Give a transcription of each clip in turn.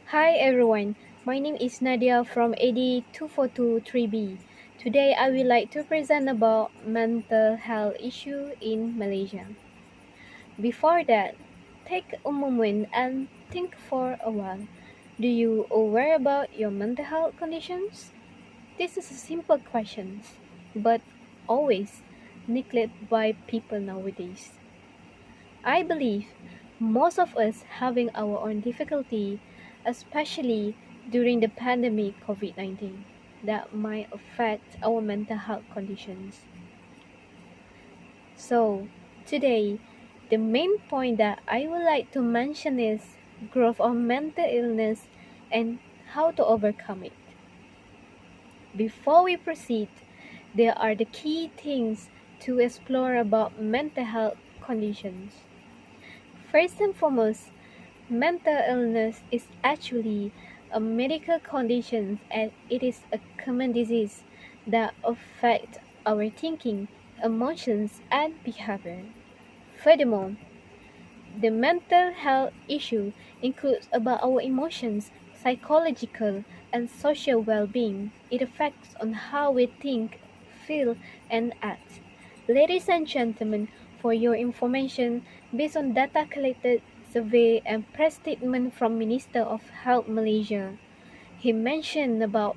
Hi everyone, my name is Nadia from AD2423B. Today I would like to present about mental health issue in Malaysia. Before that, take a moment and think for a while. Do you aware about your mental health conditions? This is a simple question, but always neglected by people nowadays. I believe most of us having our own difficulty, especially during the pandemic COVID-19, that might affect our mental health conditions. So, today, the main point that I would like to mention is growth of mental illness and how to overcome it. Before we proceed, there are the key things to explore about mental health conditions. First and foremost, mental illness is actually a medical condition and it is a common disease that affects our thinking, emotions, and behavior. Furthermore, the mental health issue includes about our emotions, psychological, and social well-being. It affects on how we think, feel, and act. Ladies and gentlemen, for your information, based on data collected, survey, and press statement from Minister of Health Malaysia, he mentioned about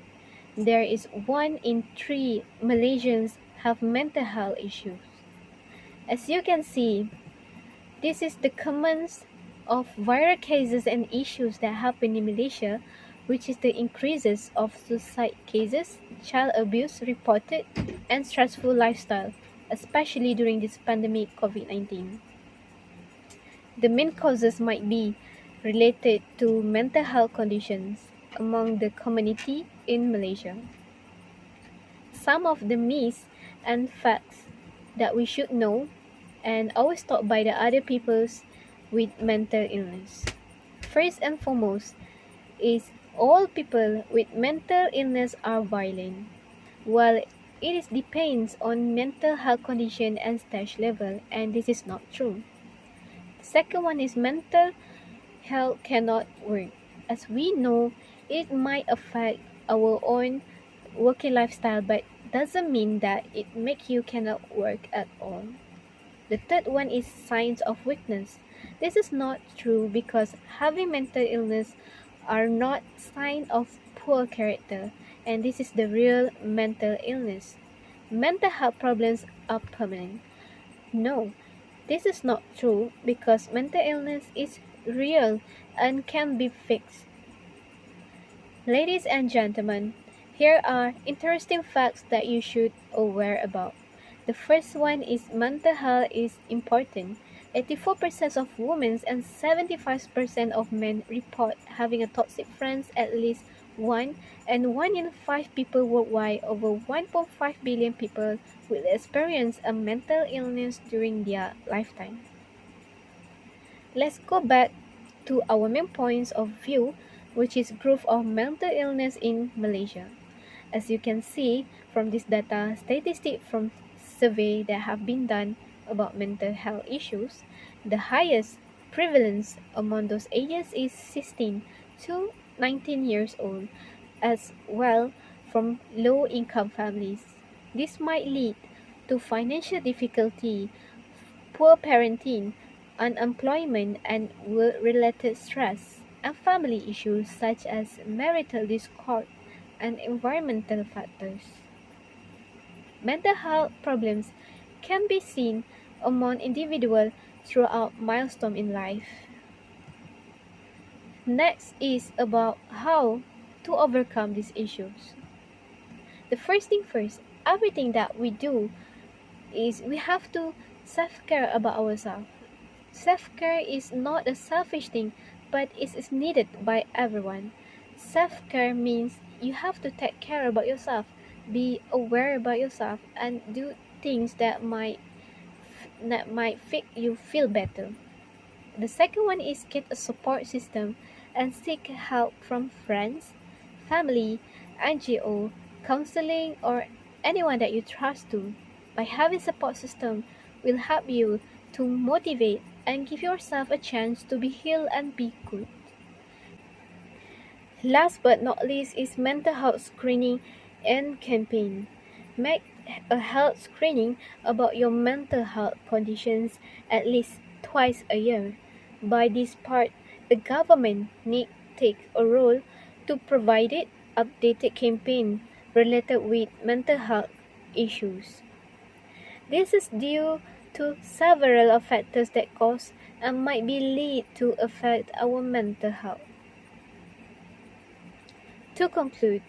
there is 1 in 3 Malaysians have mental health issues. As you can see, this is the commons of viral cases and issues that happen in Malaysia, which is the increases of suicide cases, child abuse reported, and stressful lifestyle, especially during this pandemic COVID-19. The main causes might be related to mental health conditions among the community in Malaysia. Some of the myths and facts that we should know and always taught by the other peoples with mental illness. First and foremost is all people with mental illness are violent. While it is depends on mental health condition and stage level, and this is not true. The second one is mental health cannot work. As we know, it might affect our own working lifestyle, but doesn't mean that it make you cannot work at all. The third one is signs of weakness. This is not true because having mental illness are not sign of poor character, and this is the real mental illness. Mental health problems are permanent. No, this is not true because mental illness is real and can be fixed. Ladies and gentlemen, here are interesting facts that you should aware about. The first one is mental health is important. 84% of women and 75% of men report having a toxic friends at least one, and 1 in 5 people worldwide, over 1.5 billion people, will experience a mental illness during their lifetime. Let's go back to our main points of view, which is growth of mental illness in Malaysia. As you can see from this data, statistics from survey that have been done about mental health issues, the highest prevalence among those ages is 16 to 19 years old, as well from low-income families. This might lead to financial difficulty, poor parenting, unemployment, and work-related stress, and family issues such as marital discord and environmental factors. Mental health problems can be seen among individuals throughout milestones in life. Next is about how to overcome these issues. The first thing first, everything that we do is we have to self-care about ourselves. Self-care is not a selfish thing, but it is needed by everyone. Self-care means you have to take care about yourself, be aware about yourself, and do things that might make you feel better. The second one is get a support system and seek help from friends, family, NGO, counseling, or anyone that you trust to. By having support system will help you to motivate and give yourself a chance to be healed and be good. Last but not least is mental health screening and campaign. Make a health screening about your mental health conditions at least twice a year. By this part, the government need take a role to provide it updated campaign related with mental health issues. This is due to several factors that cause and might be lead to affect our mental health. To conclude,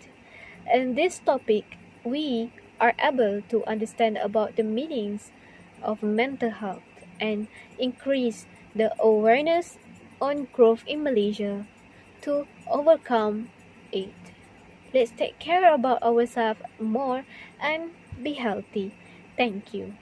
in this topic, we are able to understand about the meanings of mental health and increase the awareness on growth in Malaysia to overcome it. Let's take care about ourselves more and be healthy. Thank you.